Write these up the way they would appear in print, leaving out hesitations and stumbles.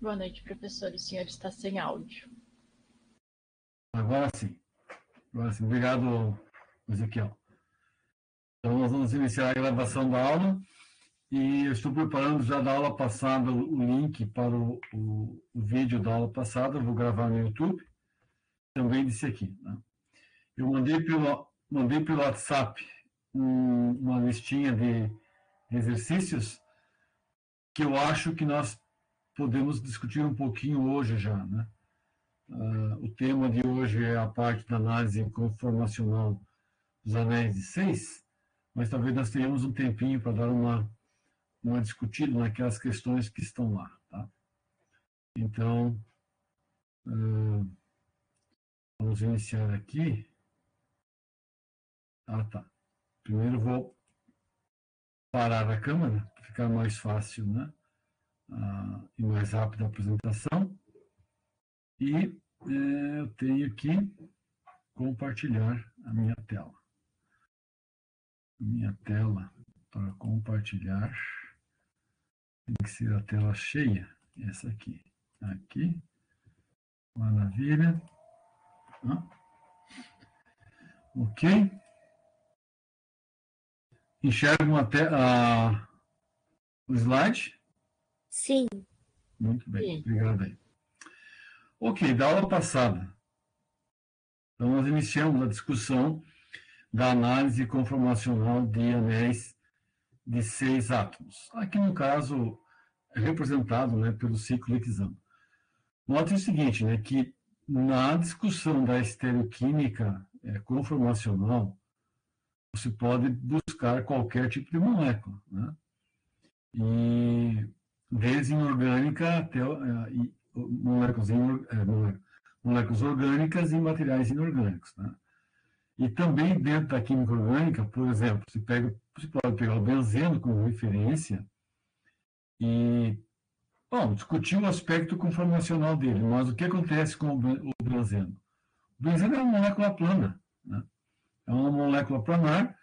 Boa noite, professor. O senhor está sem áudio. Agora sim. Obrigado, Ezequiel. Então, nós vamos iniciar a gravação da aula e eu estou preparando já da aula passada o link para o vídeo da aula passada. Eu vou gravar no YouTube, também desse aqui. Né? Eu mandei pelo WhatsApp uma listinha de exercícios que eu acho que nós podemos discutir um pouquinho hoje já, né? O tema de hoje é a parte da análise conformacional dos anéis de 6, mas talvez nós tenhamos um tempinho para dar uma discutida naquelas questões que estão lá. Tá? Então, vamos iniciar aqui. Tá. Primeiro vou parar a câmera, para ficar mais fácil, né? E mais rápida a apresentação. E eu tenho que compartilhar a minha tela. Minha tela para compartilhar tem que ser a tela cheia, essa aqui. Aqui, maravilha. Ok. Enxergam até o slide? Sim. Muito bem, obrigado aí. Ok, da aula passada, então nós iniciamos a discussão da análise conformacional de anéis de 6 átomos. Aqui, no caso, é representado, né, pelo ciclo Lexano. Note o seguinte, né, que na discussão da estereoquímica conformacional, você pode buscar qualquer tipo de molécula, né? E desde inorgânica até moléculas orgânicas e materiais inorgânicos, né? E também dentro da química orgânica, por exemplo, você pode pegar o benzeno como referência e, discutir o aspecto conformacional dele. Mas o que acontece com o benzeno? O benzeno é uma molécula plana, né? É uma molécula planar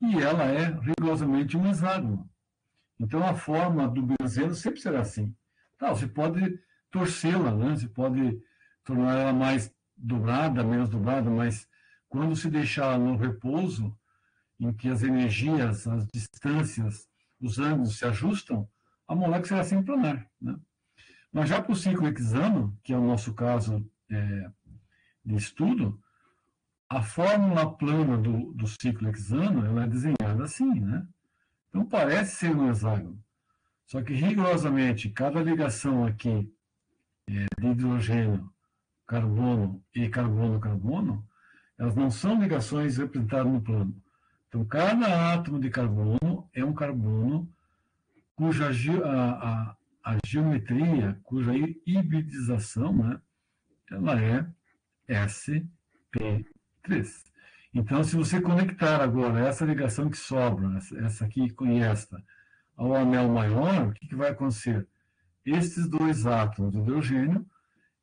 e ela é rigorosamente um hexágono. Então, a forma do benzeno sempre será assim. Tá, você pode torcê-la, né? Você pode tornar ela mais dobrada, menos dobrada, mas quando se deixar no repouso, em que as energias, as distâncias, os ângulos se ajustam, a molécula será sempre planar, né? Mas já para o ciclo hexano, que é o nosso caso de estudo, a fórmula plana do ciclo hexano, ela é desenhada assim, né? Então parece ser um hexágono. Só que rigorosamente, cada ligação aqui de hidrogênio, carbono e carbono-carbono, elas não são ligações representadas no plano. Então, cada átomo de carbono é um carbono cuja a geometria, cuja hibridização, né, ela é sp3. Então, se você conectar agora essa ligação que sobra, essa aqui e esta, ao anel maior, o que vai acontecer? Estes dois átomos de hidrogênio,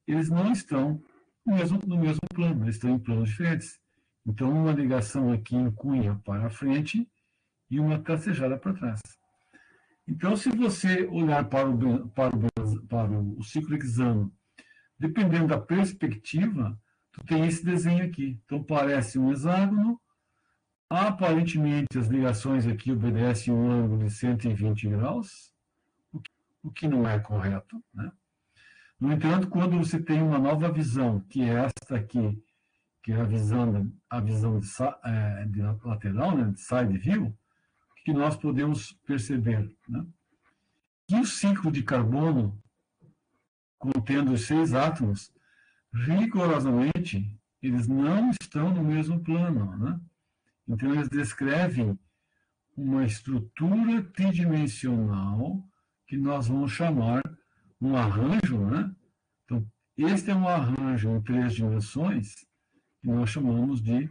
eles não estão no mesmo plano, eles estão em planos diferentes. Então, uma ligação aqui em cunha para frente e uma tracejada para trás. Então, se você olhar para o ciclo hexano, dependendo da perspectiva, tu tem esse desenho aqui. Então, parece um hexágono. Aparentemente, as ligações aqui obedecem um ângulo de 120 graus, o que não é correto, né? No entanto, quando você tem uma nova visão, que é esta aqui, que é a visão de lateral, né, de side view, o que nós podemos perceber? Né? Que o ciclo de carbono, contendo os 6 átomos, rigorosamente, eles não estão no mesmo plano. Né? Então, eles descrevem uma estrutura tridimensional que nós vamos chamar um arranjo, né? Então, este é um arranjo em 3 dimensões que nós chamamos de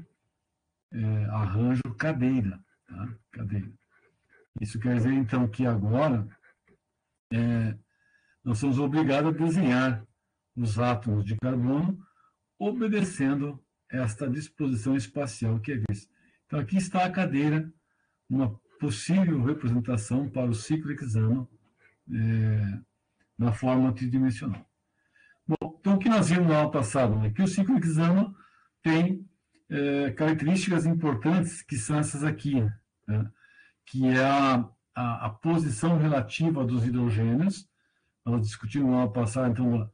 arranjo cadeira. Tá? Cadeira. Isso quer dizer, então, que agora nós somos obrigados a desenhar os átomos de carbono obedecendo esta disposição espacial que é vista. Então, aqui está a cadeira, uma possível representação para o ciclo hexano na forma tridimensional. Bom, então o que nós vimos na aula passada, né? Que o ciclo hexano tem características importantes que são essas aqui, né? Que é a posição relativa dos hidrogênios. Nós discutimos na aula passada, então,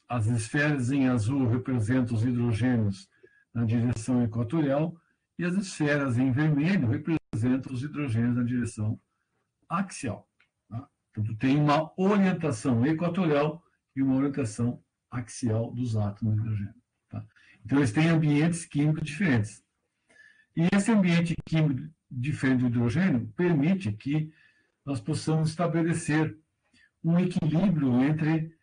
as esferas em azul representam os hidrogênios na direção equatorial e as esferas em vermelho representam os hidrogênios na direção axial. Tá? Então, tem uma orientação equatorial e uma orientação axial dos átomos de hidrogênio. Tá? Então, eles têm ambientes químicos diferentes. E esse ambiente químico diferente do hidrogênio permite que nós possamos estabelecer um equilíbrio entre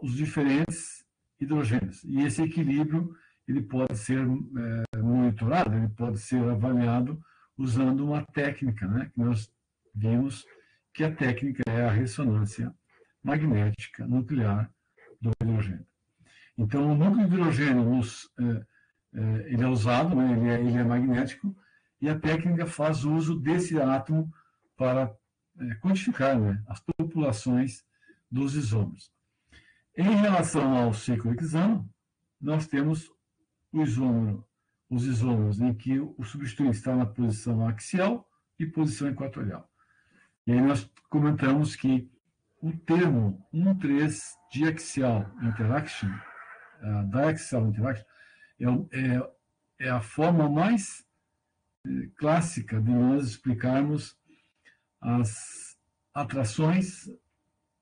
os diferentes hidrogênios. E esse equilíbrio ele pode ser monitorado, ele pode ser avaliado usando uma técnica, né, que nós vimos que a técnica é a ressonância magnética nuclear do hidrogênio. Então, o núcleo de hidrogênio ele é usado, né, ele é magnético, e a técnica faz uso desse átomo para quantificar, né, as populações dos isômeros. Em relação ao ciclo hexano, nós temos os isômeros em que o substituinte está na posição axial e posição equatorial. E aí nós comentamos que o termo 1,3-diaxial interaction, diaxial interaction, é a forma mais clássica de nós explicarmos as atrações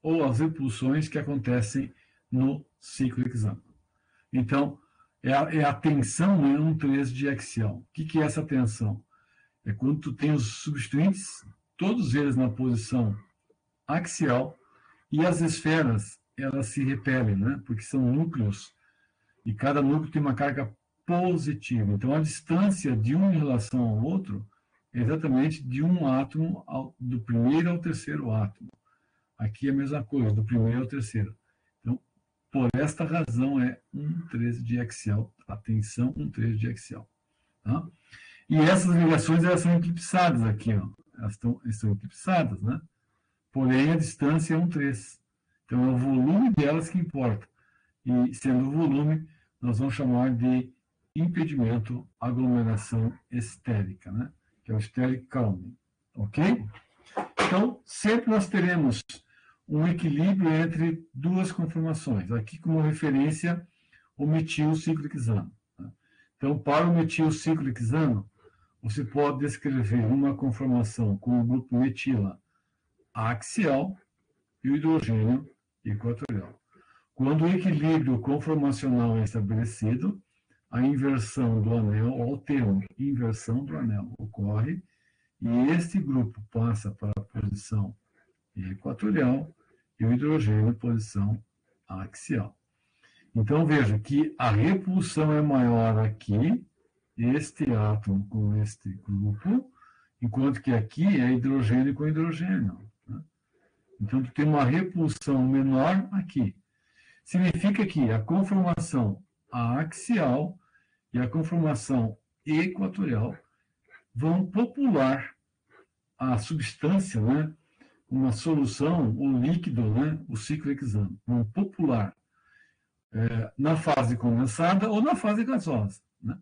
ou as repulsões que acontecem no ciclo hexano. Então, é a tensão 1,3-diaxial. O que é essa tensão? É quando tu tem os substituintes, todos eles na posição axial, e as esferas, elas se repelem, né? Porque são núcleos, e cada núcleo tem uma carga positiva. Então, a distância de um em relação ao outro é exatamente de um átomo, do primeiro ao terceiro átomo. Aqui é a mesma coisa, do primeiro ao terceiro. Então, por esta razão é 1,3-diaxial, a tensão 1,3-diaxial. Tá? E essas ligações elas são eclipsadas aqui, ó. Elas estão eclipsadas, né? Porém, a distância é 1,3. Então, é o volume delas que importa. E, sendo o volume, nós vamos chamar de impedimento aglomeração estérica, né? Que é o steric counting. Ok? Então, sempre nós teremos um equilíbrio entre duas conformações. Aqui, como referência, o metil ciclohexano. Então, para o metil ciclohexano, você pode descrever uma conformação com o grupo metila axial e o hidrogênio equatorial. Quando o equilíbrio conformacional é estabelecido, a inversão do anel, ou o termo inversão do anel, ocorre, e este grupo passa para a posição equatorial e o hidrogênio posição axial. Então, veja que a repulsão é maior aqui, este átomo com este grupo, enquanto que aqui é hidrogênio com hidrogênio. Né? Então, tu tem uma repulsão menor aqui. Significa que a conformação axial e a conformação equatorial vão popular a substância, né? Uma solução, o líquido, né? O ciclo hexano, vão popular na fase condensada ou na fase gasosa. Né?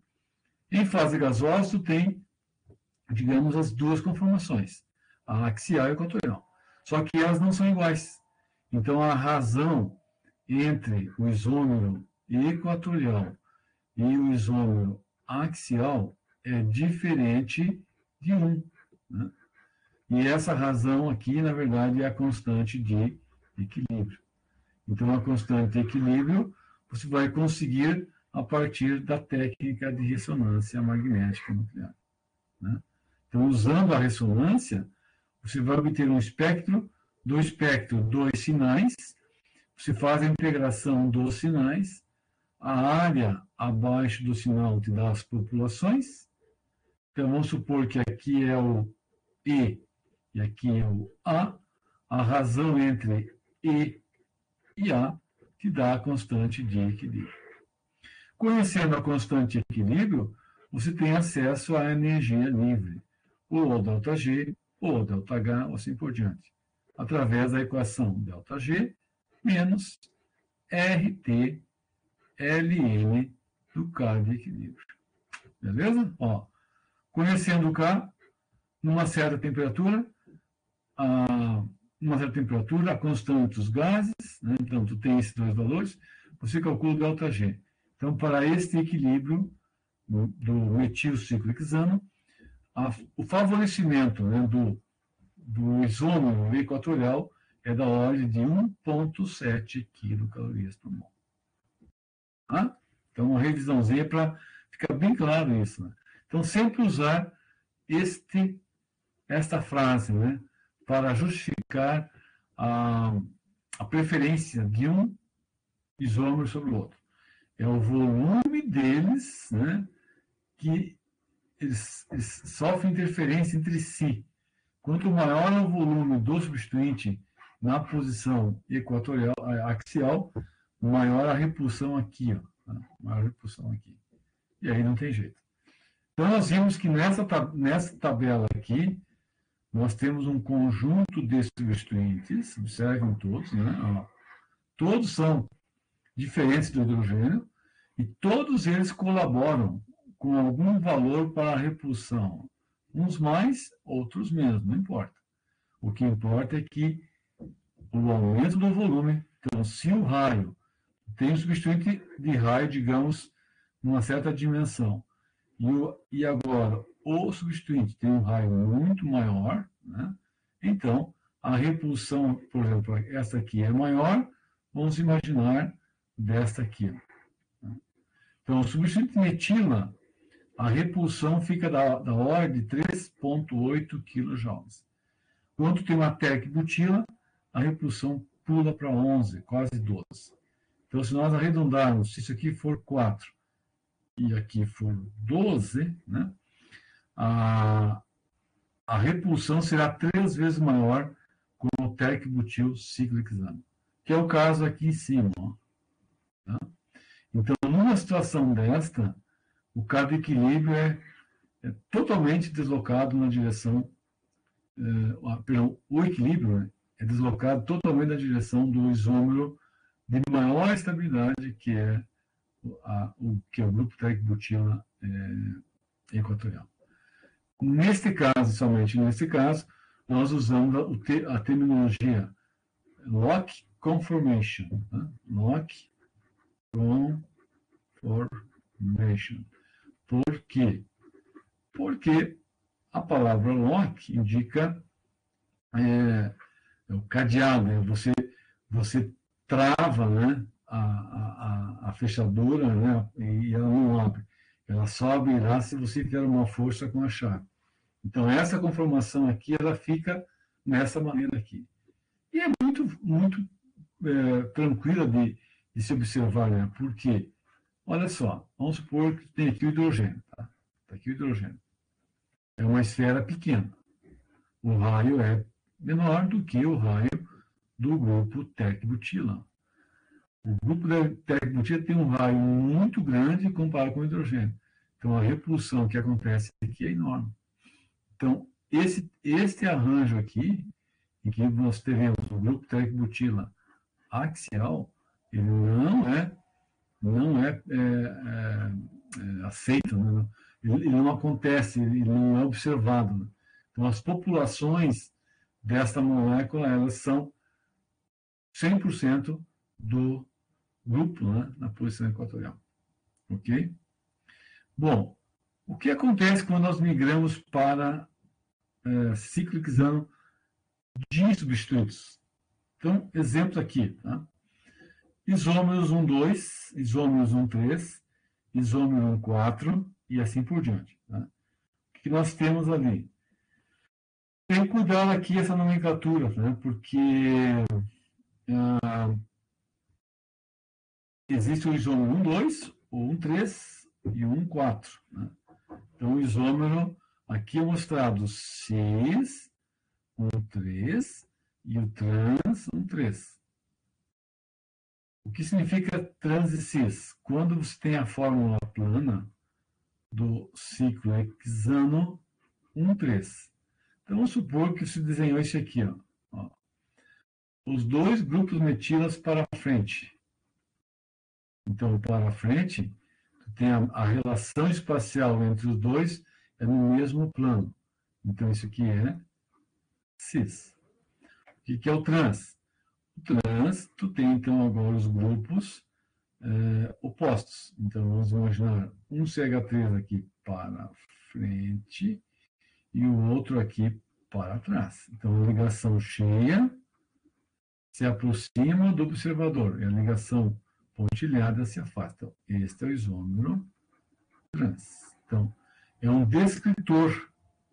Em fase gasosa, tu tem, digamos, as duas conformações, a axial e a equatorial. Só que elas não são iguais. Então, a razão entre o isômero equatorial e o isômero axial é diferente de um. Né? E essa razão aqui, na verdade, é a constante de equilíbrio. Então, a constante de equilíbrio você vai conseguir a partir da técnica de ressonância magnética nuclear. Né? Então, usando a ressonância, você vai obter um espectro, do espectro dois sinais, você faz a integração dos sinais, a área abaixo do sinal te dá as populações. Então, vamos supor que aqui é o E e aqui é o A razão entre E e A te dá a constante de equilíbrio. Conhecendo a constante de equilíbrio, você tem acesso à energia livre, ou ao ΔG, ou ao ΔH, ou assim por diante. através da equação ΔG menos RT Ln do K de equilíbrio. Beleza? Ó, conhecendo o K, numa certa temperatura, a constante dos gases, né? Então, tu tem esses dois valores, você calcula o ΔG. Então, para este equilíbrio do metil ciclohexano, o favorecimento, né, do isômero equatorial é da ordem de 1,7 quilocalorias por mol. Tá? Então, uma revisãozinha para ficar bem claro isso. Né? Então, sempre usar esta frase, né, para justificar a preferência de um isômero sobre o outro. É o volume deles, né, que eles sofrem interferência entre si. Quanto maior é o volume do substituinte na posição equatorial, axial, maior a repulsão aqui, ó, tá? Maior a repulsão aqui. E aí não tem jeito. Então, nós vimos que nessa tabela aqui, nós temos um conjunto de substituintes, observem todos, né? Ó, todos são diferentes do hidrogênio e todos eles colaboram com algum valor para a repulsão. Uns mais, outros menos, não importa. O que importa é que o aumento do volume, então, se o raio tem um substituinte de raio, digamos, numa certa dimensão, e agora o substituinte tem um raio muito maior, né? Então, a repulsão, por exemplo, essa aqui é maior, vamos imaginar desta aqui. Né? Então, o substituinte metila, a repulsão fica da ordem de 3,8 kJ. Quando tem uma butila, a repulsão pula para 11, quase 12. Então, se nós arredondarmos, se isso aqui for 4 e aqui for 12, né, a repulsão será 3 vezes maior com o tec-butil ciclohexano, que é o caso aqui em cima. Ó, tá? Então, numa situação desta, o cabo de equilíbrio é totalmente deslocado na direção, o equilíbrio, né, é deslocado totalmente na direção do isômero de maior estabilidade, que é o grupo tec-butila equatorial. Neste caso, somente neste caso, nós usamos a terminologia lock conformation. Né? Lock conformation. Por quê? Porque a palavra lock indica o cadeado, né? Você trava, né, a fechadura, né, e ela não abre. Ela só abrirá se você tiver uma força com a chave. Então, essa conformação aqui, ela fica nessa maneira aqui. E é muito tranquila de se observar, né? Porque, olha só, vamos supor que tem aqui o hidrogênio. Tá? Tá aqui o hidrogênio. É uma esfera pequena. O raio é menor do que o raio do grupo tec-butila. O grupo tec-butila tem um raio muito grande comparado com o hidrogênio. Então, a repulsão que acontece aqui é enorme. Então, este arranjo aqui, em que nós teremos o grupo tec-butila axial, ele não é aceito, né? Ele não acontece, ele não é observado. Né? Então, as populações desta molécula, elas são 100% do grupo, né, na posição equatorial. Ok? Bom, o que acontece quando nós migramos para ciclohexano de substitutos? Então, exemplos aqui. Tá? Isômeros 1,2, isômeros 1,3, isômero 1,4 e assim por diante. Tá? O que nós temos ali? Tem que cuidar aqui essa nomenclatura, né? Porque existe o isômero 1,2, o 1,3 e o 1,4. Né? Então, o isômero aqui é mostrado cis, 1,3 e o trans, 1,3. O que significa trans e cis? Quando você tem a fórmula plana do ciclo hexano 1,3. Então, vamos supor que se desenhou esse aqui. Ó. os dois grupos metilas para frente. Então, para frente, tem a relação espacial entre os dois é no mesmo plano. Então, isso aqui é cis. O que é o trans? O trans, tu tem, então, agora os grupos opostos. Então, vamos imaginar um CH3 aqui para frente e o outro aqui para trás. Então, a ligação cheia se aproxima do observador e a ligação pontilhada se afasta. Este é o isômero trans. Então, é um descritor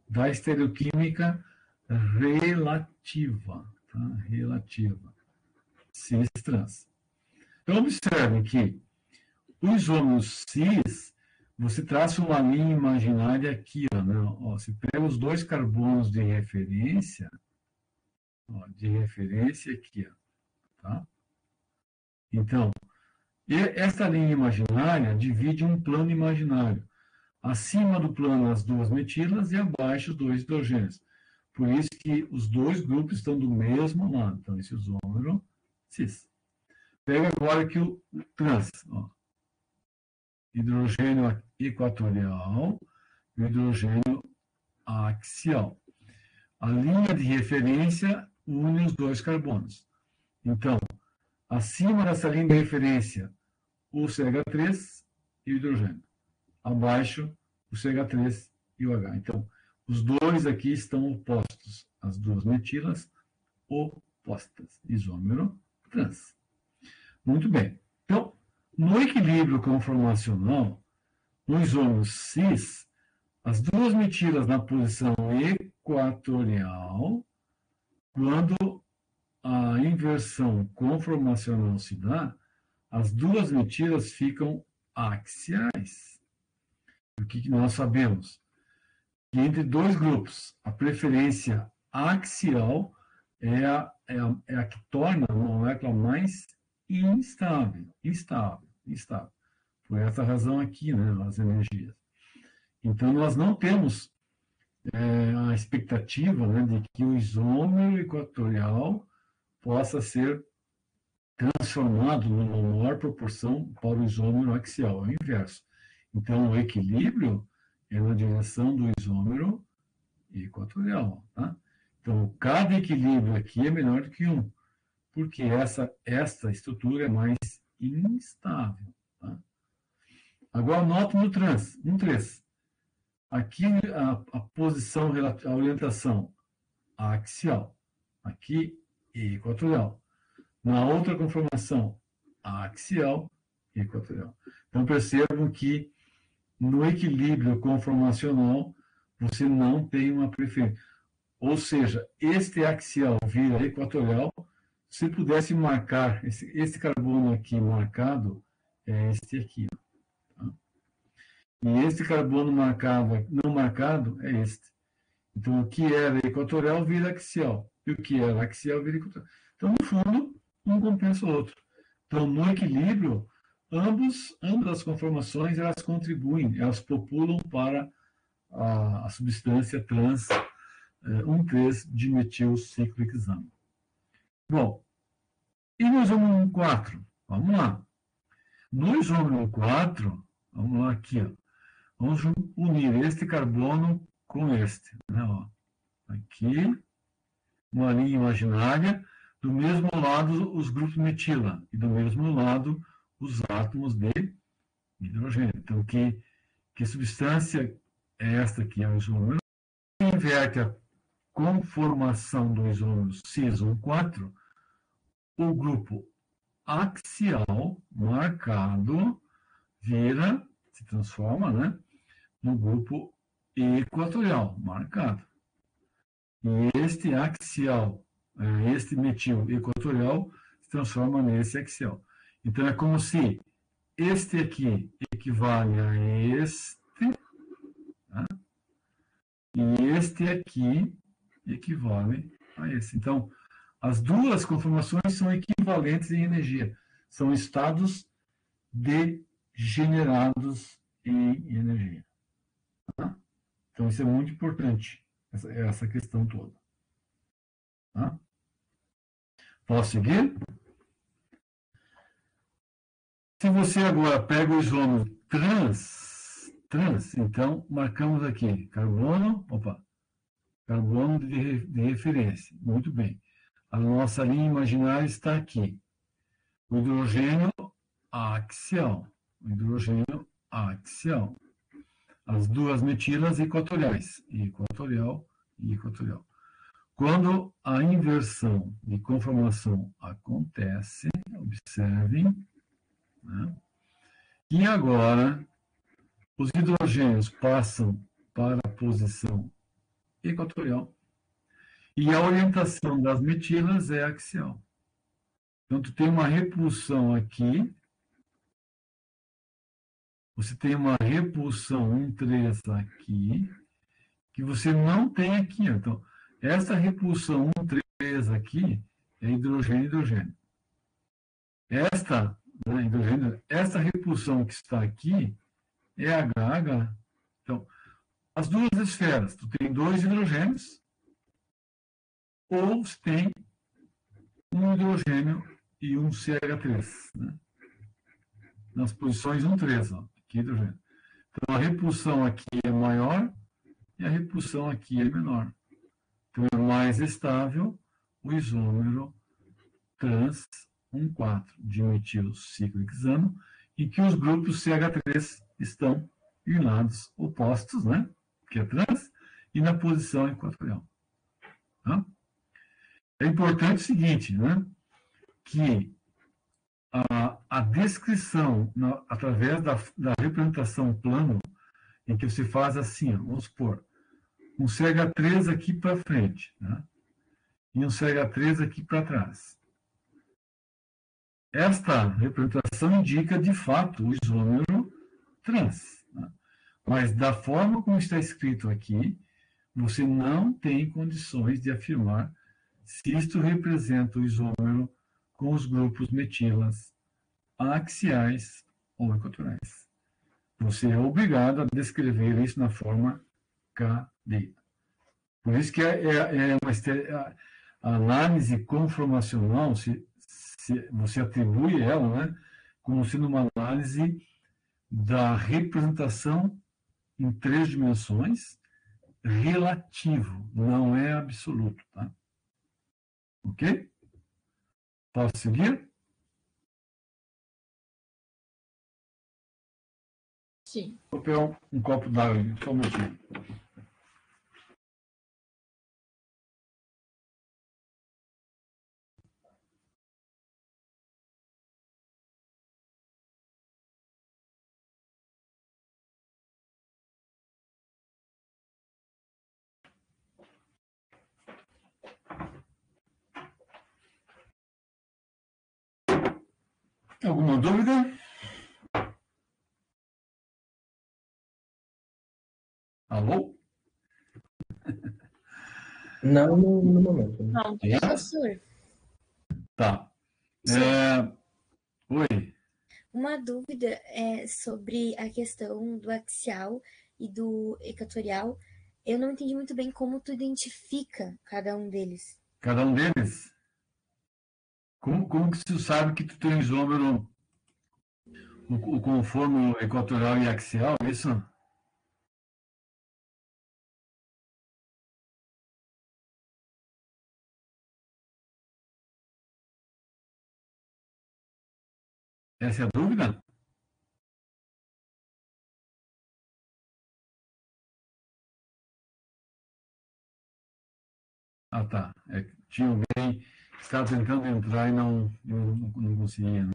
da estereoquímica relativa. Tá? Relativa. Cis-trans. Então, observe que o isômero cis, você traça uma linha imaginária aqui, ó, né? Ó, você pega os dois carbonos de referência aqui, ó, tá? Então, esta linha imaginária divide um plano imaginário. Acima do plano as duas metilas e abaixo os dois hidrogênios. Por isso que os dois grupos estão do mesmo lado. Então, esse isômero cis. Pega agora aqui o trans. Ó. Hidrogênio equatorial e hidrogênio axial. A linha de referência une os dois carbonos. Então, acima dessa linha de referência, o CH3 e o hidrogênio. Abaixo, o CH3 e o H. Então, os dois aqui estão opostos. As duas metilas opostas. Isômero trans. Muito bem. Então, no equilíbrio conformacional, no isômero cis, as duas metilas na posição equatorial, quando a inversão conformacional se dá, as duas metilas ficam axiais. O que nós sabemos? Que entre dois grupos, a preferência axial é a que torna a molécula mais instável. Por essa razão aqui, né, as energias. Então, nós não temos a expectativa, né, de que o isômero equatorial possa ser transformado numa maior proporção para o isômero axial, é o inverso. Então, o equilíbrio é na direção do isômero equatorial. Tá? Então, cada equilíbrio aqui é menor do que um, porque esta estrutura é mais instável. Tá? Agora, nota no trans. Aqui a posição, a orientação axial. Aqui, equatorial. Na outra conformação, axial e equatorial. Então, percebam que no equilíbrio conformacional, você não tem uma preferência. Ou seja, este axial vira equatorial. Se pudesse marcar, esse carbono aqui marcado, é este aqui. Tá? E este carbono não marcado é este. Então, o que era equatorial vira axial. E o que era axial vira equatorial. Então, no fundo, um compensa o outro. Então, no equilíbrio, ambas as conformações elas contribuem, elas populam para a substância trans 1,3-dimetilciclohexano. Bom, e no isômero 4? Vamos lá. No isômero 4, vamos lá aqui, ó. Vamos unir este carbono com este. Né, ó. Aqui, uma linha imaginária, do mesmo lado os grupos metila, e do mesmo lado os átomos de hidrogênio. Então, que substância é esta aqui? É o isômero. Inverte a conformação do isômero cis-1,4, o grupo axial marcado se transforma, né, no grupo equatorial marcado. E este axial, este metil equatorial, se transforma nesse axial. Então, é como se este aqui equivale a este, tá? E este aqui equivale a esse. Então, as duas conformações são equivalentes em energia. São estados degenerados em energia. Tá? Então, isso é muito importante, essa questão toda. Tá? Posso seguir? Se você agora pega o isômero trans, então marcamos aqui carbono de referência. Muito bem. A nossa linha imaginária está aqui. O hidrogênio axial. O hidrogênio axial. As duas metilas equatoriais. Equatorial e equatorial. Quando a inversão de conformação acontece, observem, né? E agora os hidrogênios passam para a posição equatorial e a orientação das metilas é axial. Então, tu tem uma repulsão aqui, você tem uma repulsão 1,3 aqui, que você não tem aqui. Então, essa repulsão 1,3 aqui é hidrogênio e hidrogênio. Esta repulsão que está aqui é HH. Então, as duas esferas, tu tem dois hidrogênios, ou você tem um hidrogênio e um CH3, né? Nas posições 1, 3, ó, aqui hidrogênio. Então, a repulsão aqui é maior e a repulsão aqui é menor. Então, é mais estável o isômero trans 1,4 dimetil ciclohexano, em que os grupos CH3 estão em lados opostos, né? Que é trans, e na posição equatorial. Tá? É importante o seguinte, né? Que a descrição, através da representação plano, em que você faz assim, ó, vamos supor, um CH3 aqui para frente, né? E um CH3 aqui para trás. Esta representação indica, de fato, o isômero trans. Né? Mas, da forma como está escrito aqui, você não tem condições de afirmar se isto representa o isômero com os grupos metilas axiais ou equatoriais. Você é obrigado a descrever isso na forma KD. Por isso que a análise conformacional, se você atribui ela, né, como sendo uma análise da representação em três dimensões, relativo, não é absoluto. Tá? Ok? Posso seguir? Sim. Vou pegar um copo d'água, só um minutinho. Alguma dúvida? Alô? Não no momento. Né? Não, professor. Tá. Oi. Uma dúvida é sobre a questão do axial e do equatorial. Eu não entendi muito bem como tu identifica cada um deles. Cada um deles? Como que tu sabe que tu tem um isômero o conformo equatorial e axial, é isso? Essa é a dúvida? Ah, tá. Tinha alguém que estava tentando entrar e não conseguia. Né?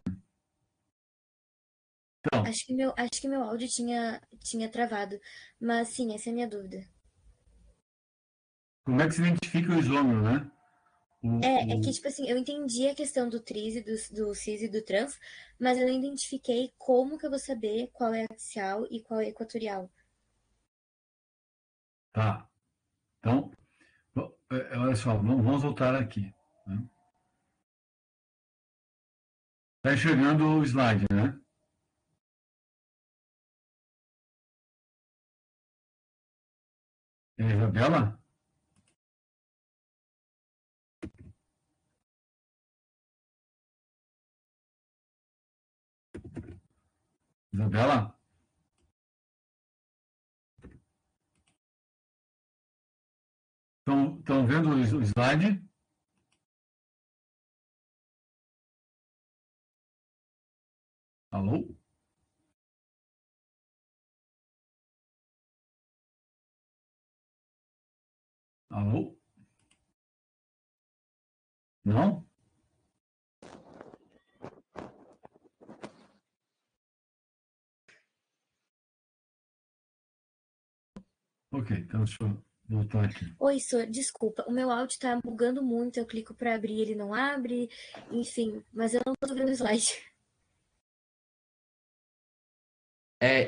Então, Acho que meu áudio tinha travado. Mas sim, essa é a minha dúvida. como é que se identifica o isômero, né? É que, tipo assim, eu entendi a questão do tris e do cis e do trans, mas eu não identifiquei como que eu vou saber qual é axial e qual é equatorial. Tá. Então, olha só, vamos voltar aqui. Né? Tá enxergando o slide, né? É a Isabela? Isabela? Estão vendo o slide? Alô? Alô? Não? Ok, então deixa eu voltar aqui. Oi, Sor, desculpa, o meu áudio tá bugando muito, eu clico para abrir, ele não abre, enfim, mas eu não tô vendo o slide.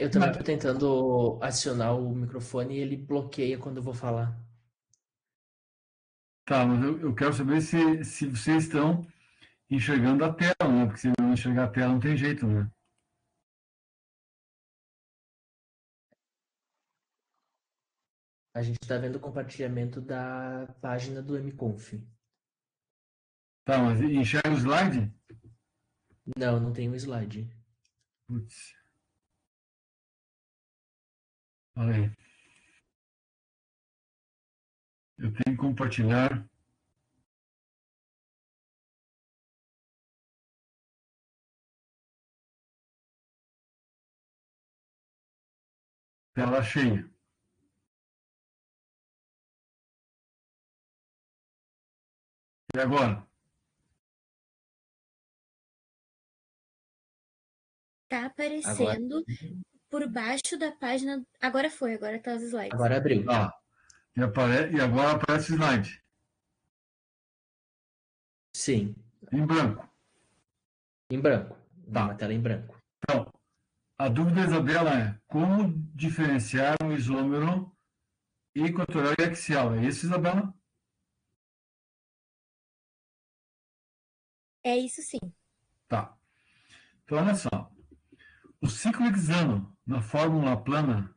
Eu também tô tentando acionar o microfone e ele bloqueia quando eu vou falar. Tá, mas eu quero saber se vocês estão enxergando a tela, né? Porque se não enxergar a tela não tem jeito, né? A gente tá vendo o compartilhamento da página do MConf. Tá, mas enxerga o slide? Não, não tem um slide. Putz. Olha aí. Eu tenho que compartilhar. Tela cheia. E agora? Tá Agora, aparecendo por baixo da página. Agora foi, agora tá os slides. agora abriu. Ah, e agora aparece o slide. Sim, Em branco. em branco. Tá. Uma tela em branco. Então, a dúvida, Isabela, é como diferenciar um isômero equatorial e axial. É isso, Isabela? É isso sim. Tá. Então, olha só. O ciclo hexano na fórmula plana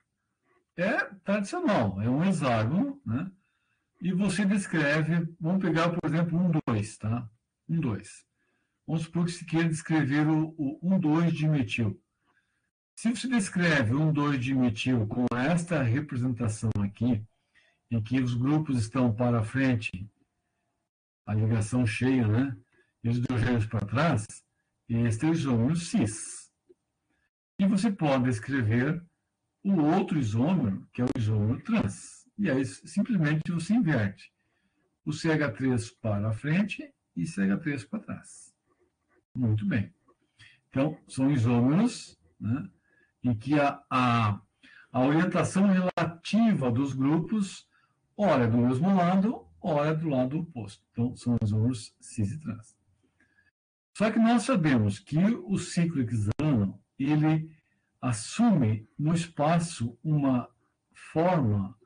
é tradicional, é um hexágono, né? E você descreve, vamos pegar, por exemplo, 1,2, tá? 1,2. Vamos supor que se queira descrever o 1,2 de metil. Se você descreve 1,2 de metil com esta representação aqui, em que os grupos estão para frente, a ligação cheia, né? E os hidrogênios para trás, este é o isômero cis. E você pode escrever o outro isômero, que é o isômero trans. E aí simplesmente você inverte o CH3 para frente e CH3 para trás. Muito bem. Então, são isômeros, né, em que a orientação relativa dos grupos, ora é do mesmo lado, ora é do lado oposto. Então, são isômeros cis e trans. Só que nós sabemos que o ciclo hexano, ele assume no espaço uma forma,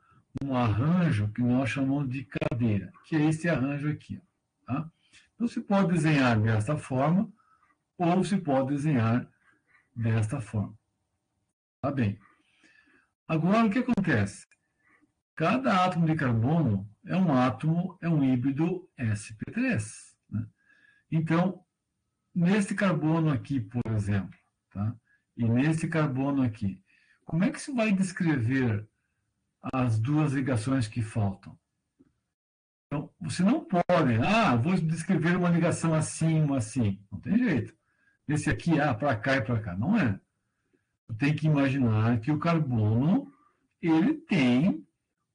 um arranjo que nós chamamos de cadeira, que é esse arranjo aqui. Tá? Então, se pode desenhar desta forma, ou se pode desenhar desta forma. Tá bem. Agora, o que acontece? Cada átomo de carbono é um híbrido sp3. Né? Então, neste carbono aqui, por exemplo, tá? E nesse carbono aqui, como é que se vai descrever as duas ligações que faltam? Então, você não pode, vou descrever uma ligação assim, uma assim. Não tem jeito. Esse aqui, para cá e para cá. Não é. Tem que imaginar que o carbono, ele tem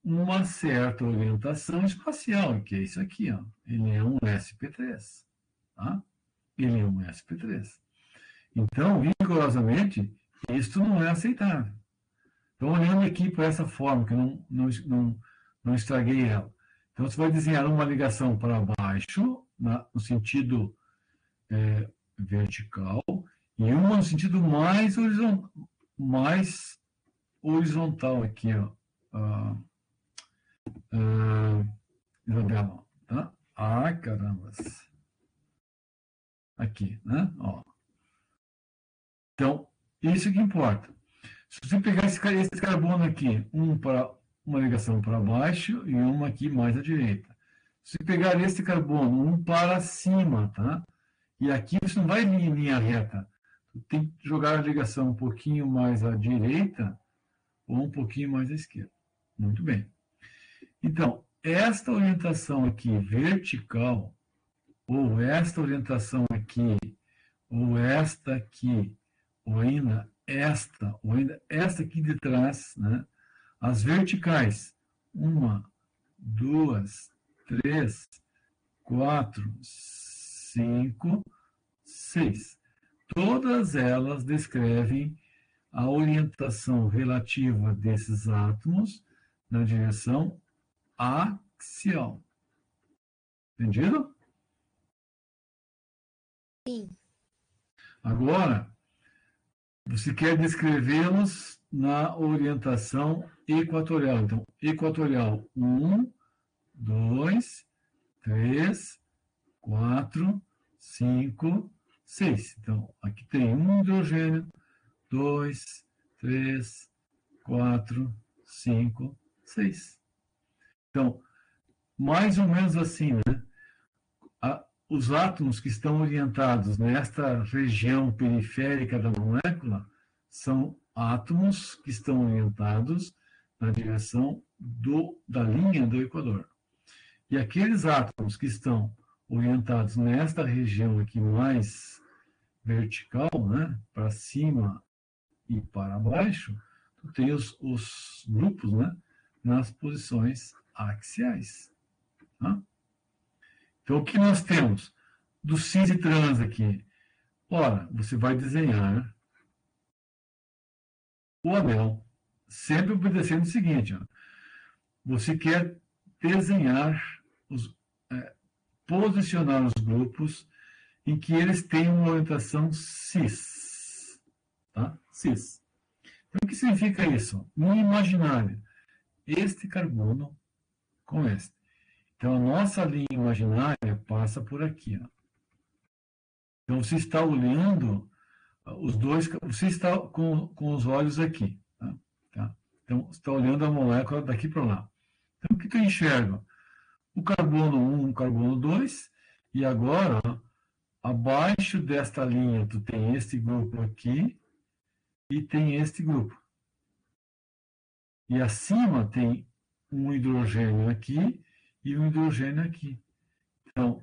uma certa orientação espacial, que é isso aqui, ó. Ele é um sp3, tá? Ele é um sp3. Então, rigorosamente, isso não é aceitável. Então, olhando aqui para essa forma, que eu não estraguei ela. Então, você vai desenhar uma ligação para baixo, no sentido vertical, e uma no sentido mais horizontal aqui, ó. Isabela, tá? Carambas. Aqui, né? Ó. Então, isso que importa. Se você pegar esse carbono aqui, uma ligação para baixo e uma aqui mais à direita. Se pegar esse carbono, um para cima, tá? E aqui você não vai em linha reta. Tu tem que jogar a ligação um pouquinho mais à direita ou um pouquinho mais à esquerda. Muito bem. Então, esta orientação aqui vertical, ou esta orientação aqui, ou esta aqui, ou ainda esta aqui de trás, né? As verticais, 1, 2, 3, 4, 5, 6. Todas elas descrevem a orientação relativa desses átomos na direção axial. Entendido? Sim. Agora, você quer descrevê-los na orientação equatorial. Então, equatorial 1, 2, 3, 4, 5, 6. Então, aqui tem um hidrogênio, 2, 3, 4, 5, 6. Então, mais ou menos assim, né? Os átomos que estão orientados nesta região periférica da molécula são átomos que estão orientados na direção da linha do equador. E aqueles átomos que estão orientados nesta região aqui mais vertical, né, para cima e para baixo, tu tem os grupos, né, nas posições axiais. Tá? Então, o que nós temos do cis e trans aqui? Ora, você vai desenhar o anel, sempre obedecendo o seguinte, ó, você quer desenhar, posicionar os grupos em que eles têm uma orientação cis. Tá? Cis. Então, o que significa isso? No imaginário, este carbono com este. Então, a nossa linha imaginária passa por aqui. Ó. Então, você está olhando os dois, você está com os olhos aqui. Tá? Então, você está olhando a molécula daqui para lá. Então, o que tu enxerga? O carbono 1, o carbono 2, e agora, ó, abaixo desta linha, tu tem este grupo aqui e tem este grupo. E acima tem um hidrogênio aqui e um hidrogênio aqui. Então,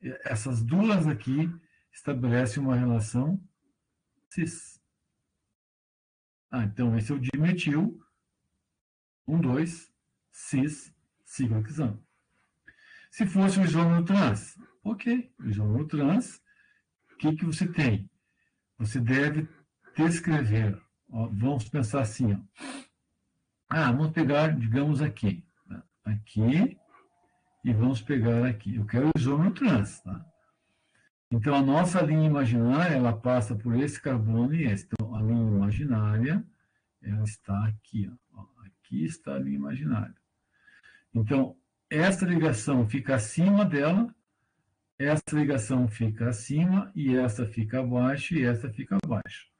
essas duas aqui estabelecem uma relação cis. Então, esse é o dimetil 1, 2, cis, ciclohexano. Se fosse o isômero trans, ok, o isômero trans, o que você tem? Você deve descrever, ó, vamos pensar assim, ó. Vamos pegar, digamos, aqui, né? Aqui, e vamos pegar aqui. Eu quero o isômero trans, tá? Então, a nossa linha imaginária, ela passa por esse carbono e esse. Então, a linha imaginária, ela está aqui, ó. Aqui está a linha imaginária. Então, esta ligação fica acima dela, essa ligação fica acima, e esta fica abaixo, e esta fica abaixo.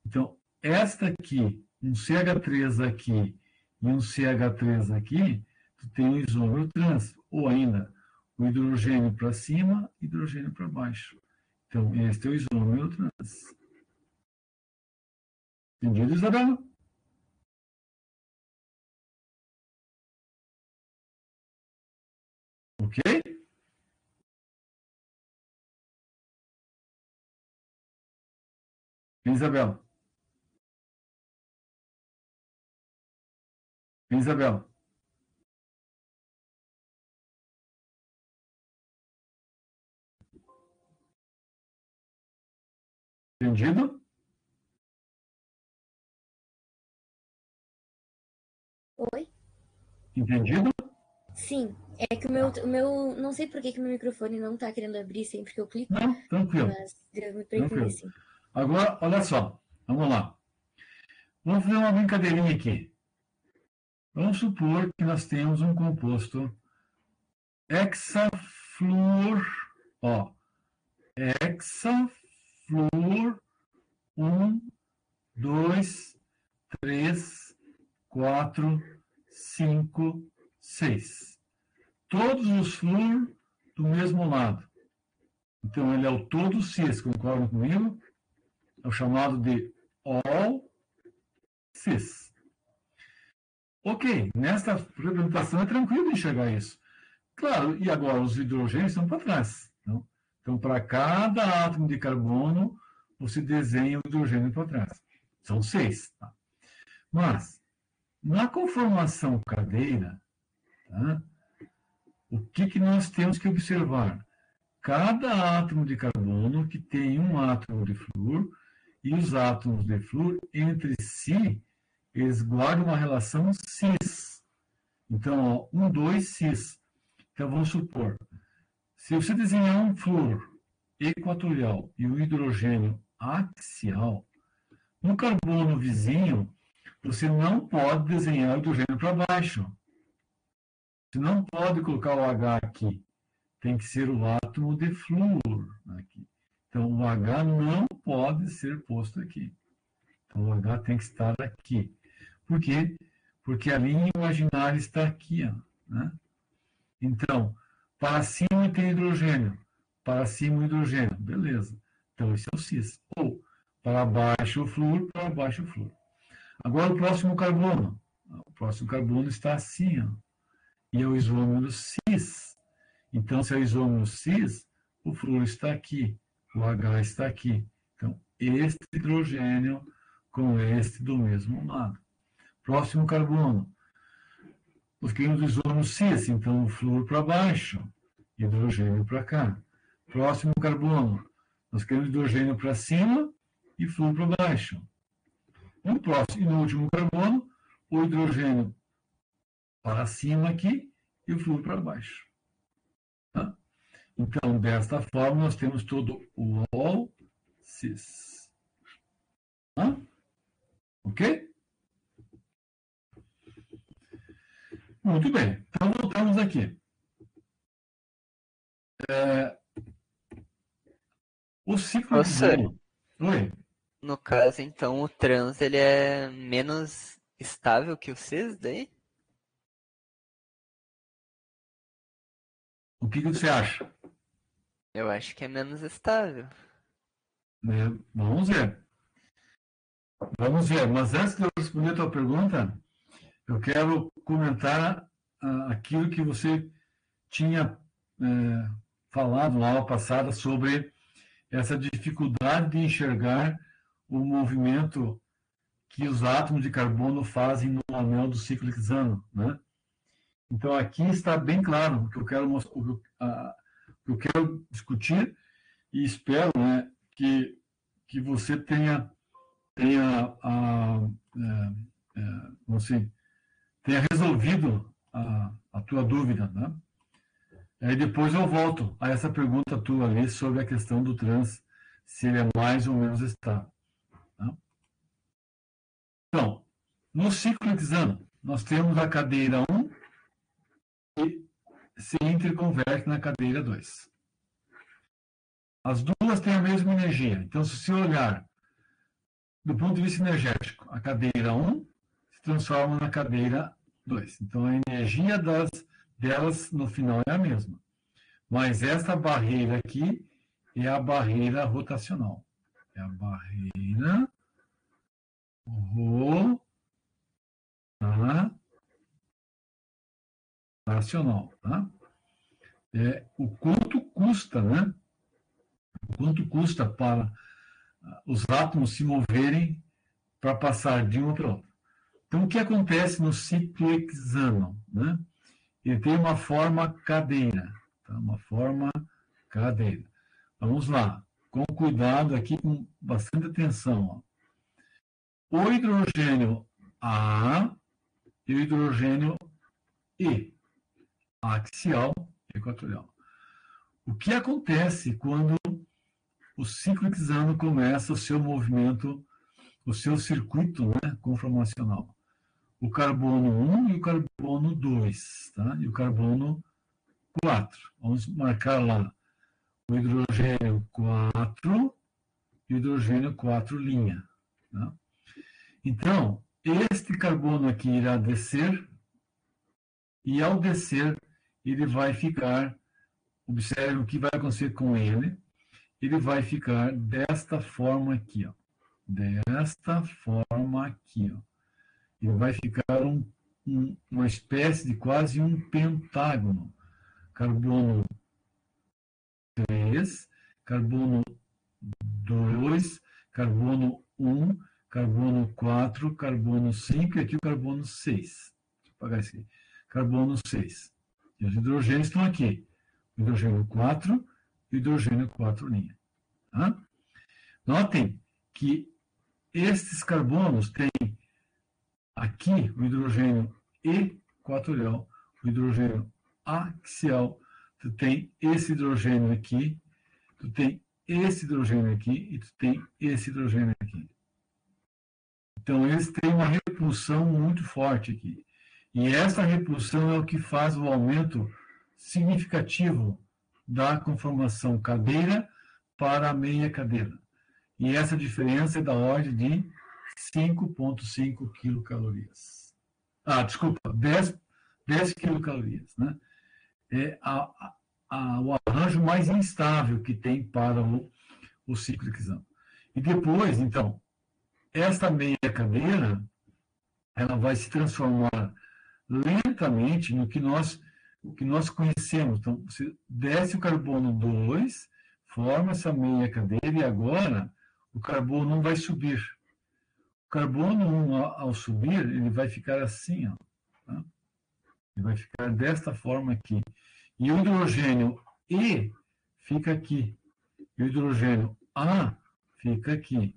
Então, esta aqui, um CH3 aqui e um CH3 aqui, tu tem um isômero trans, ou ainda, o hidrogênio para cima, hidrogênio para baixo. Então, este é o isômero trans. Entendido, Isabela? Ok? Isabela? Isabela? Entendido? Oi? Entendido? Sim. É que o meu. Não sei por que o meu microfone não tá querendo abrir sempre que eu clico. Não, tranquilo. Mas deu me entender, sim. Agora, olha só. Vamos lá. Vamos fazer uma brincadeirinha aqui. Vamos supor que nós temos um composto hexafluor, ó, hexafluor 1, 2, 3, 4, 5, 6. Todos os flúor do mesmo lado. Então, ele é o todo cis, concordam comigo? é o chamado de all cis. Ok, nesta representação é tranquilo enxergar isso. Claro, e agora os hidrogênios estão para trás. Não? Então, para cada átomo de carbono, você desenha o hidrogênio para trás. São 6. Tá? Mas, na conformação cadeira, tá? O que nós temos que observar? Cada átomo de carbono que tem um átomo de flúor, e os átomos de flúor, entre si, eles guardam uma relação cis. Então, ó, 1, 2, cis. Então, vamos supor, se você desenhar um flúor equatorial e um hidrogênio axial, no carbono vizinho, você não pode desenhar o hidrogênio para baixo. Você não pode colocar o H aqui. Tem que ser o átomo de flúor aqui. Então, o H não pode ser posto aqui. Então, o H tem que estar aqui. Por quê? Porque a linha imaginária está aqui. Ó, né? Então, para cima tem hidrogênio. Para cima o hidrogênio. Beleza. Então, esse é o cis. Ou, para baixo o flúor, para baixo o flúor. Agora, o próximo carbono. O próximo carbono está assim. Ó, e é o isômero cis. Então, se é o isômero cis, o flúor está aqui. O H está aqui. Então, este hidrogênio com este do mesmo lado. Próximo carbono. Nós queremos o isômero cis, então o flúor para baixo, hidrogênio para cá. Próximo carbono. Nós queremos hidrogênio para cima e flúor para baixo. No próximo e no último carbono, o hidrogênio para cima aqui e o flúor para baixo. Tá? Então, desta forma, nós temos todo o all cis. Tá? Ok? Muito bem. Então, voltamos aqui. O ciclo Professor, Oi. no caso, então, o trans ele é menos estável que o cis daí? O que você acha? Eu acho que é menos estável. Vamos ver. Vamos ver. Mas antes de eu responder a tua pergunta, eu quero comentar aquilo que você tinha falado na aula passada sobre essa dificuldade de enxergar o movimento que os átomos de carbono fazem no anel do ciclo hexano, né? Então, aqui está bem claro o que eu quero mostrar, o que eu quero discutir e espero, né, que você tenha resolvido a tua dúvida, né? Aí depois eu volto a essa pergunta tua ali sobre a questão do trans, se ele é mais ou menos estável. Tá? Então, no ciclo hexano, nós temos a cadeira 1 que se interconverte na cadeira 2. As duas têm a mesma energia. Então, se você olhar do ponto de vista energético, a cadeira 1 se transforma na cadeira 2. Então, a energia delas no final é a mesma. Mas essa barreira aqui é a barreira rotacional. É a barreira rotacional. Tá? É o quanto custa, né? O quanto custa para os átomos se moverem para passar de uma para outra. Então, o que acontece no ciclo hexano? Né? Ele tem uma forma cadeira. Tá? Uma forma cadeira. Vamos lá. Com cuidado aqui, com bastante atenção. Ó. O hidrogênio A e o hidrogênio E, axial e equatorial. O que acontece quando o ciclo hexano começa o seu movimento, o seu circuito, né, conformacional? O carbono 1 e o carbono 2, tá? E o carbono 4. Vamos marcar lá o hidrogênio 4 e o hidrogênio 4'. Tá? Então, este carbono aqui irá descer e, ao descer, ele vai ficar, observe o que vai acontecer com ele, ele vai ficar desta forma aqui, ó. desta forma aqui, ó. Ele vai ficar uma espécie de quase um pentágono. Carbono 3, carbono 2, carbono 1, carbono 4, carbono 5 e aqui o carbono 6. Deixa eu apagar esse aqui. Carbono 6. E os hidrogênios estão aqui. O hidrogênio 4 e o hidrogênio 4'. Tá? Notem que estes carbonos têm aqui o hidrogênio equatorial, o hidrogênio axial, tu tem esse hidrogênio aqui, tu tem esse hidrogênio aqui e tu tem esse hidrogênio aqui. Então, eles têm uma repulsão muito forte aqui. E essa repulsão é o que faz o aumento significativo da conformação cadeira para a meia cadeira. E essa diferença é da ordem de 5,5 quilocalorias. Desculpa, 10 quilocalorias, né? É o arranjo mais instável que tem para o ciclo hexano. E depois, então, esta meia cadeira, ela vai se transformar lentamente no que nós conhecemos. Então, você desce o carbono 2, forma essa meia cadeira e agora o carbono 1 vai subir. O carbono 1, ao subir, ele vai ficar assim, ó, tá? Ele vai ficar desta forma aqui. E o hidrogênio E fica aqui. E o hidrogênio A fica aqui.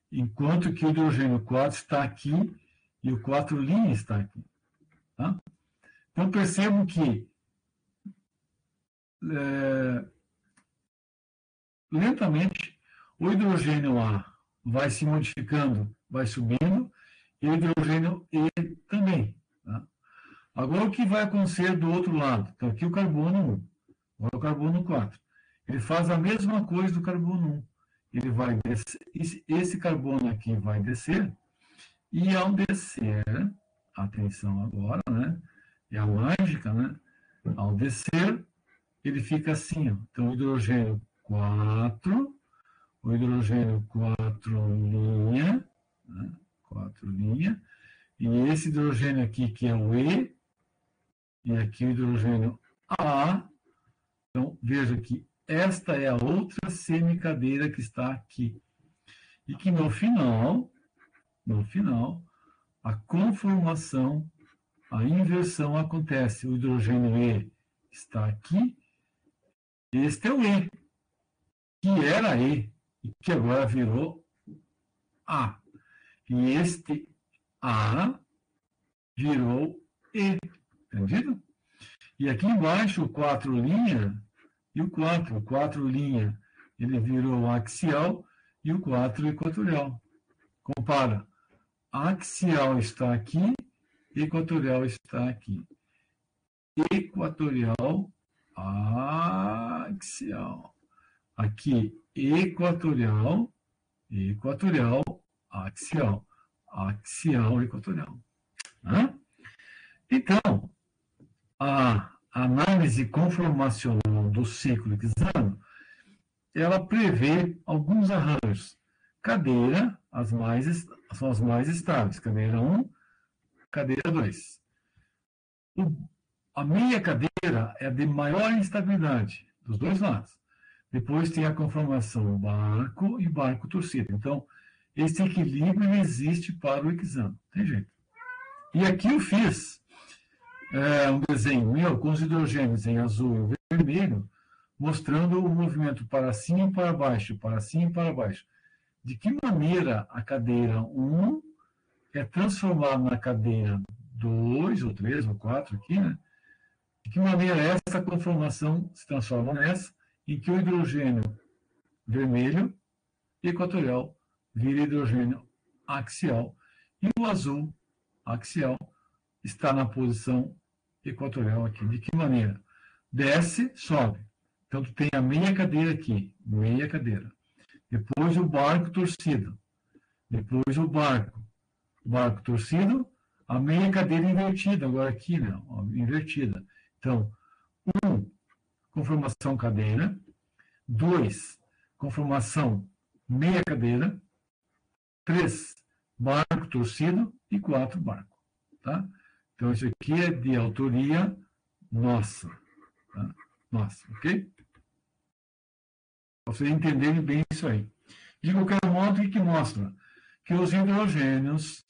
Enquanto que o hidrogênio 4 está aqui e o 4' está aqui. Tá? Então, percebam que lentamente o hidrogênio A vai se modificando, vai subindo, e o hidrogênio E também. Tá? Agora, o que vai acontecer do outro lado? Então, aqui o carbono 1, agora o carbono 4. Ele faz a mesma coisa do carbono 1. Ele vai descer, esse carbono aqui vai descer, e ao descer, atenção agora, né? É a mágica, né? Ao descer, ele fica assim, ó. Então, o hidrogênio 4, o hidrogênio 4', né? 4', e esse hidrogênio aqui, que é o E, e aqui o hidrogênio A. Então, veja que esta é a outra semicadeira que está aqui. E que no final, a conformação, a inversão acontece. O hidrogênio E está aqui. Este é o E, que era E, e que agora virou A. E este A virou E. Entendido? E aqui embaixo, o 4' e o 4. O 4', ele virou axial e o 4 equatorial. Compara. Axial está aqui, equatorial está aqui. Equatorial, axial. Aqui, equatorial, axial. Axial, equatorial. Então, a análise conformacional do ciclo hexano, ela prevê alguns arranjos. Cadeira, são as mais estáveis. Cadeira 1, cadeira 2. A meia cadeira é a de maior instabilidade, dos dois lados. Depois tem a conformação barco e barco torcido. Então, esse equilíbrio existe para o hexano. Tem jeito. E aqui eu fiz um desenho meu com os hidrogênios em azul e vermelho, mostrando o movimento para cima e para baixo, para cima e para baixo. De que maneira a cadeira 1 é transformada na cadeira 2, ou 3, ou 4 aqui, né? De que maneira essa conformação se transforma nessa, em que o hidrogênio vermelho equatorial vira hidrogênio axial, e o azul axial está na posição equatorial aqui. De que maneira? Desce, sobe. Então, tu tem a meia cadeira aqui, meia cadeira. Depois o barco torcido. Depois o barco torcido, a meia cadeira invertida, agora aqui, né? Ó, invertida. Então, 1, conformação cadeira. 2, conformação meia cadeira. 3 barco torcido e 4 barco. Tá? Então, isso aqui é de autoria nossa. Tá? Nossa, ok? Para vocês entenderem bem isso aí. De qualquer modo, o que mostra? Que os hidrogênios,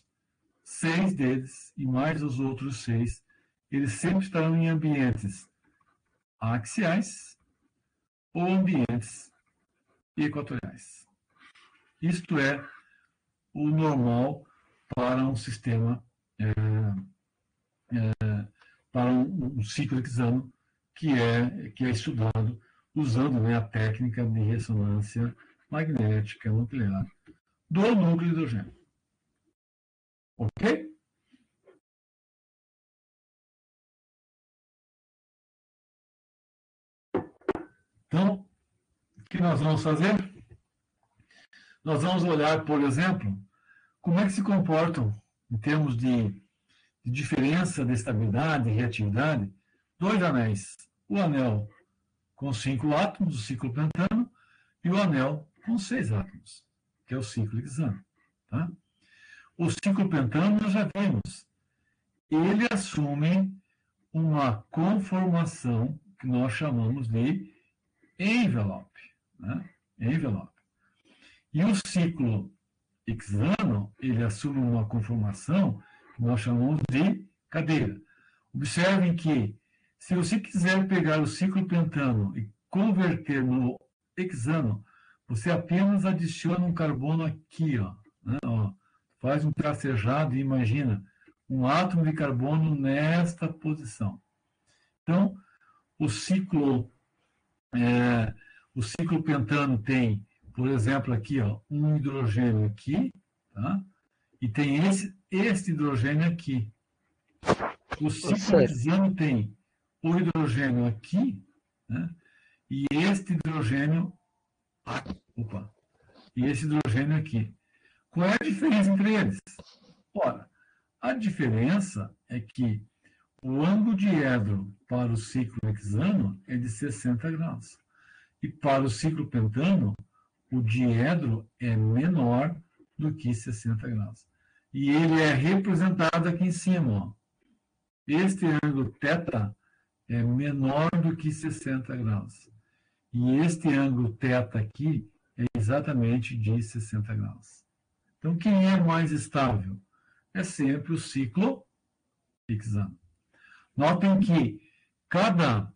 6 deles, e mais os outros 6, eles sempre estarão em ambientes axiais ou ambientes equatoriais. Isto é o normal para um sistema, para um ciclo hexano que é estudado usando, né, a técnica de ressonância magnética nuclear do núcleo de hidrogênio. Ok? Então, o que nós vamos fazer? Nós vamos olhar, por exemplo, como é que se comportam, em termos de diferença de estabilidade e reatividade, 2 anéis. O anel com 5 átomos, o ciclo pentano, e o anel com 6 átomos, que é o ciclo hexano. Tá? O ciclo pentano, nós já vimos, ele assume uma conformação que nós chamamos de envelope. Né? Envelope. E o ciclo hexano, ele assume uma conformação que nós chamamos de cadeira. Observem que, se você quiser pegar o ciclo pentano e converter no hexano, você apenas adiciona um carbono aqui, ó, né? Ó, faz um tracejado e imagina um átomo de carbono nesta posição. Então, o ciclo pentano tem, por exemplo, aqui, ó, um hidrogênio aqui, tá? E tem este hidrogênio aqui. O ciclo hexano tem o hidrogênio aqui, né? E este hidrogênio, e esse hidrogênio aqui. Qual é a diferença entre eles? Ora, a diferença é que o ângulo diedro para o ciclo hexano é de 60 graus. E para o ciclo pentano, o diedro é menor do que 60 graus. E ele é representado aqui em cima. Ó. Este ângulo θ é menor do que 60 graus. E este ângulo θ aqui é exatamente de 60 graus. Então, quem é mais estável? É sempre o ciclo hexano. Notem que cada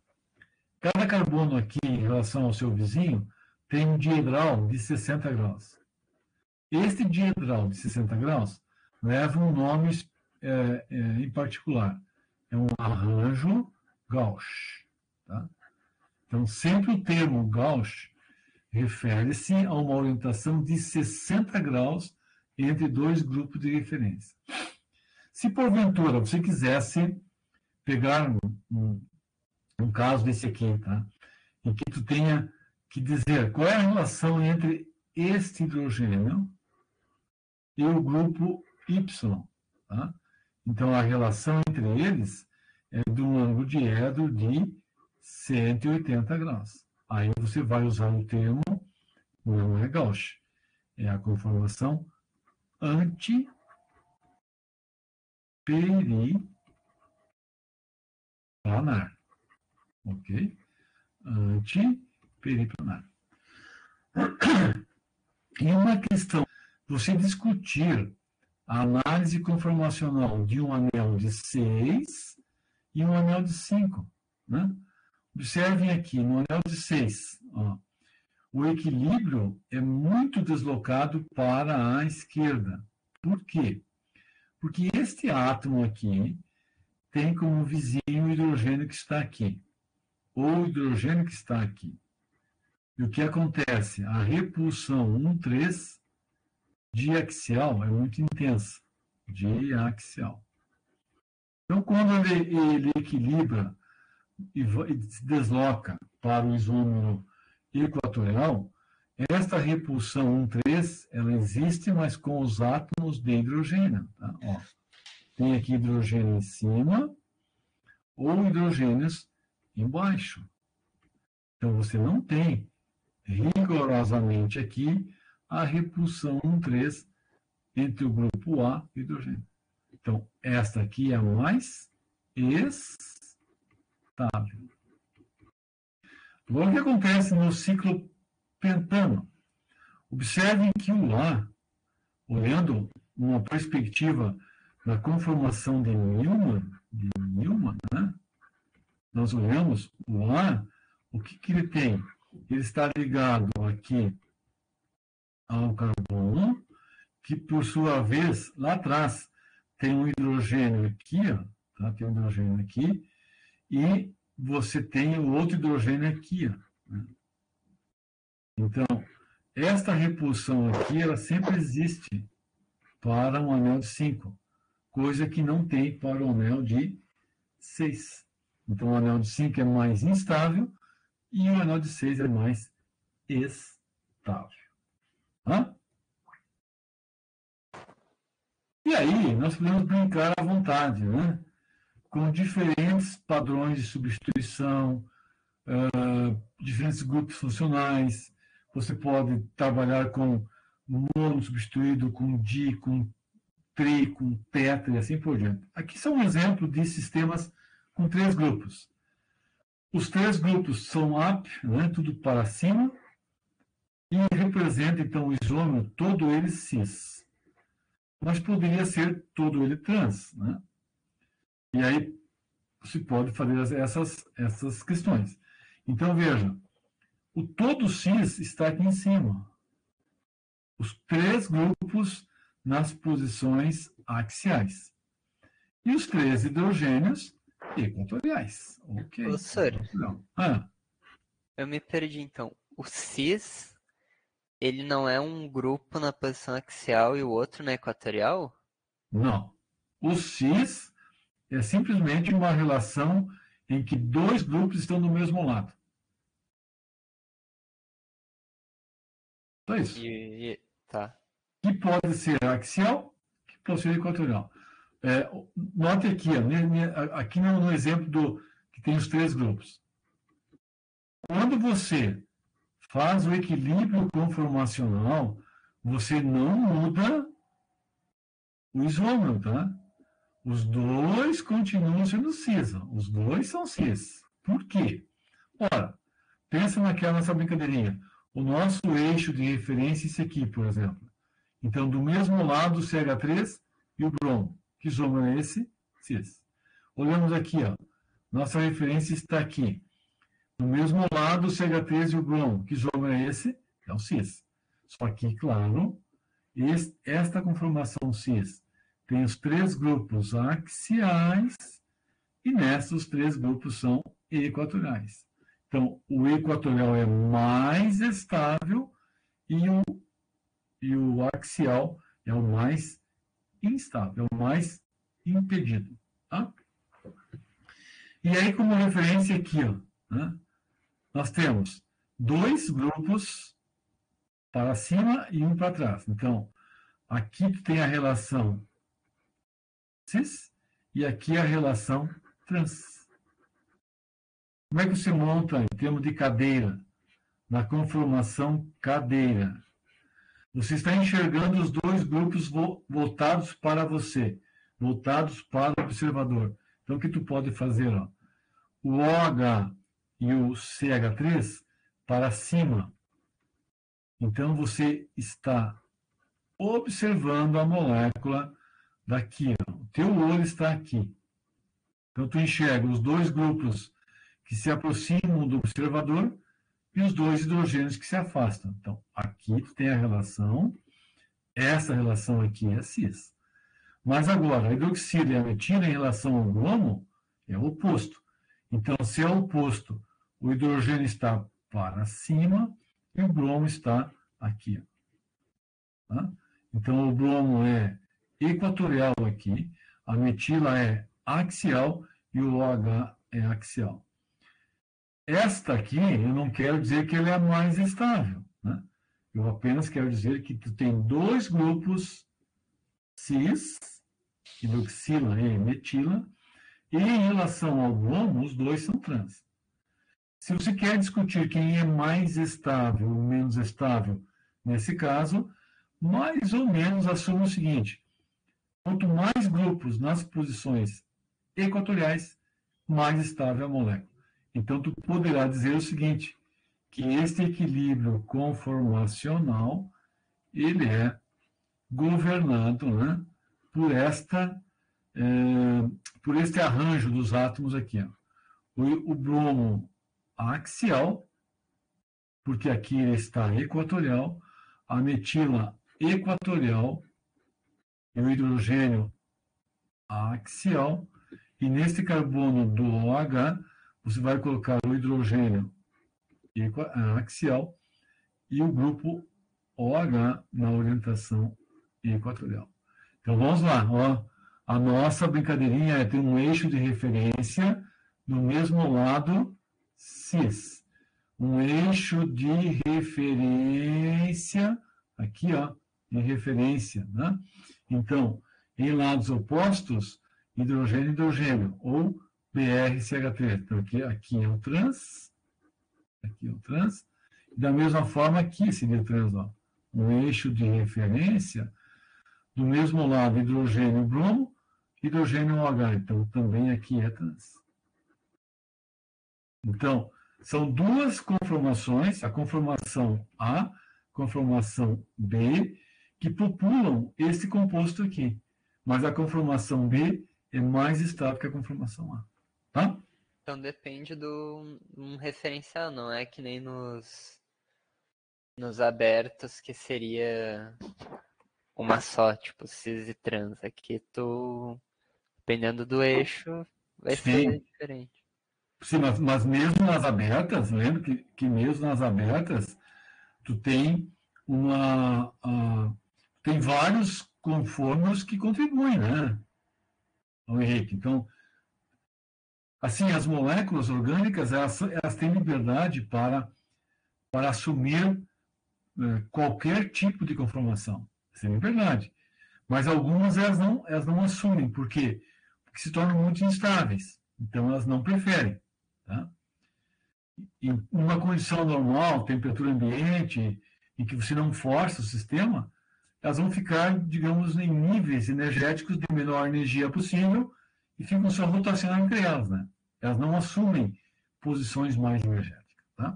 carbono aqui, em relação ao seu vizinho, tem um diedral de 60 graus. Este diedral de 60 graus leva um nome em particular. É um arranjo Gauss. Tá? Então, sempre o termo Gauss refere-se a uma orientação de 60 graus entre 2 grupos de referência. Se, porventura, você quisesse pegar um caso desse aqui, tá? Em que tu tenha que dizer qual é a relação entre este hidrogênio e o grupo Y. Tá? Então, a relação entre eles é de um ângulo diedro de 180 graus. Aí você vai usar o termo, não é Gauss, é a conformação antiperiplanar. Ok? Antiperiplanar. E uma questão, você discutir a análise conformacional de um anel de 6 e um anel de 5. Né? Observem aqui, no anel de 6, ó, o equilíbrio é muito deslocado para a esquerda. Por quê? Porque este átomo aqui tem como vizinho o hidrogênio que está aqui, ou o hidrogênio que está aqui. E o que acontece? A repulsão 1,3 diaxial é muito intensa. Diaxial. Então, quando ele equilibra e se desloca para o isômero equatorial, esta repulsão 1,3, ela existe, mas com os átomos de hidrogênio. Tá? Ó, tem aqui hidrogênio em cima ou hidrogênios embaixo. Então, você não tem rigorosamente aqui a repulsão 1,3 entre o grupo A e o hidrogênio. Então, esta aqui é a mais estável. Agora, o que acontece no ciclo pentano? Observem que o A, olhando numa perspectiva da conformação de Newman, né? Nós olhamos o A, o que ele tem? Ele está ligado aqui ao carbono, que por sua vez, lá atrás, tem um hidrogênio aqui, ó, tá? Tem um hidrogênio aqui, e você tem o outro hidrogênio aqui, ó, né? Então, esta repulsão aqui, ela sempre existe para um anel de 5, coisa que não tem para o anel de 6. Então, o anel de 5 é mais instável e o anel de 6 é mais estável. Hã? E aí, nós podemos brincar à vontade, né? Com diferentes padrões de substituição, diferentes grupos funcionais. Você pode trabalhar com mono substituído, com di, com tri, com tetra e assim por diante. Aqui são um exemplo de sistemas com 3 grupos. Os 3 grupos são up, né, tudo para cima, e representa, então, o isômero, todo ele cis. Mas poderia ser todo ele trans, né? E aí se pode fazer essas questões. Então, veja, o todo cis está aqui em cima. Os 3 grupos nas posições axiais. E os 3 hidrogênios equatoriais. Ok. Professor, Ah, eu me perdi então. O cis, ele não é um grupo na posição axial e o outro na equatorial? não. O cis é simplesmente uma relação em que 2 grupos estão do mesmo lado. Só isso. Tá. Que pode ser axial, que pode ser equatorial. Note aqui, ó, aqui no exemplo que tem os 3 grupos. Quando você faz o equilíbrio conformacional, você não muda o isômero, tá? Os 2 continuam sendo cis. Os 2 são cis. Por quê? Ora, pensa naquela nossa brincadeirinha. O nosso eixo de referência é esse aqui, por exemplo. Então, do mesmo lado, o CH3 e o bromo. Que isômero é esse? Cis. Olhamos aqui, ó. Nossa referência está aqui. Do mesmo lado, o CH3 e o bromo. Que isômero é esse? É o cis. Só que, claro, esta conformação cis tem os 3 grupos axiais e nesses os 3 grupos são equatoriais. Então, o equatorial é mais estável e o axial é o mais instável, é o mais impedido. Tá? E aí, como referência aqui, ó, né, nós temos 2 grupos para cima e um para trás. Então, aqui tu tem a relação cis e aqui a relação trans. Como é que se monta em termos de cadeira? Na conformação cadeira. Você está enxergando os 2 grupos voltados para você, voltados para o observador. Então, o que tu pode fazer? Ó? O OH e o CH3 para cima. Então, você está observando a molécula daqui. Ó. O teu olho está aqui. Então, tu enxerga os 2 grupos que se aproximam do observador e os 2 hidrogênios que se afastam. Então, aqui tu tem a relação, essa relação aqui é cis. Mas agora, a hidroxila e a metila em relação ao bromo é o oposto. Então, se é o oposto, o hidrogênio está para cima e o bromo está aqui. Tá? Então, o bromo é equatorial aqui, a metila é axial e o OH é axial. Esta aqui, eu não quero dizer que ela é a mais estável, né? Eu apenas quero dizer que tu tem 2 grupos cis, hidroxila e metila, e em relação ao bromo, os 2 são trans. Se você quer discutir quem é mais estável ou menos estável, nesse caso, mais ou menos assume o seguinte: quanto mais grupos nas posições equatoriais, mais estável a molécula. Então, tu poderá dizer o seguinte, que este equilíbrio conformacional, ele é governado, né, por por este arranjo dos átomos aqui. Ó. O bromo axial, porque aqui ele está equatorial, a metila equatorial e o hidrogênio axial, e neste carbono do OH, você vai colocar o hidrogênio axial e o grupo OH na orientação equatorial. Então vamos lá, ó. A nossa brincadeirinha é ter um eixo de referência no mesmo lado cis. Um eixo de referência, aqui, ó, de referência, né? Então, em lados opostos, hidrogênio e hidrogênio, ou BRCH3. Então, aqui é o trans, aqui é o trans, e da mesma forma aqui seria trans, ó. Um eixo de referência, do mesmo lado, hidrogênio e bromo, hidrogênio OH. Então, também aqui é trans. Então, são duas conformações, a conformação A, conformação B, que populam esse composto aqui. Mas a conformação B é mais estável que a conformação A. Tá? Então depende do um referencial, não é que nem nos abertos, que seria uma só, tipo cis e trans. Aqui dependendo do eixo, vai ser diferente. Sim, mas mesmo nas abertas, lembra que mesmo nas abertas, tu tem tem vários conformos que contribuem, né, Henrique? Então, assim, as moléculas orgânicas, elas têm liberdade para assumir qualquer tipo de conformação. Isso é liberdade. Mas algumas elas não assumem. Por quê? Porque se tornam muito instáveis. Então, elas não preferem. Tá? Em uma condição normal, temperatura ambiente, em que você não força o sistema, elas vão ficar, digamos, em níveis energéticos de menor energia possível e ficam só rotacionando entre elas, né? Elas não assumem posições mais energéticas, tá?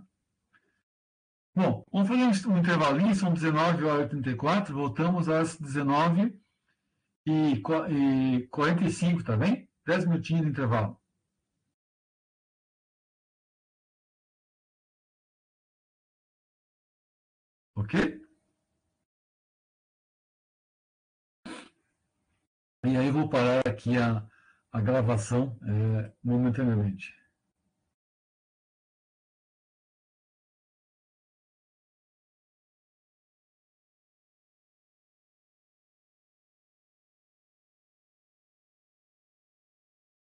Bom, vamos fazer um intervalinho, são 19h34, voltamos às 19h45, tá bem? 10 minutinhos de intervalo. Ok? E aí eu vou parar aqui a gravação momentaneamente.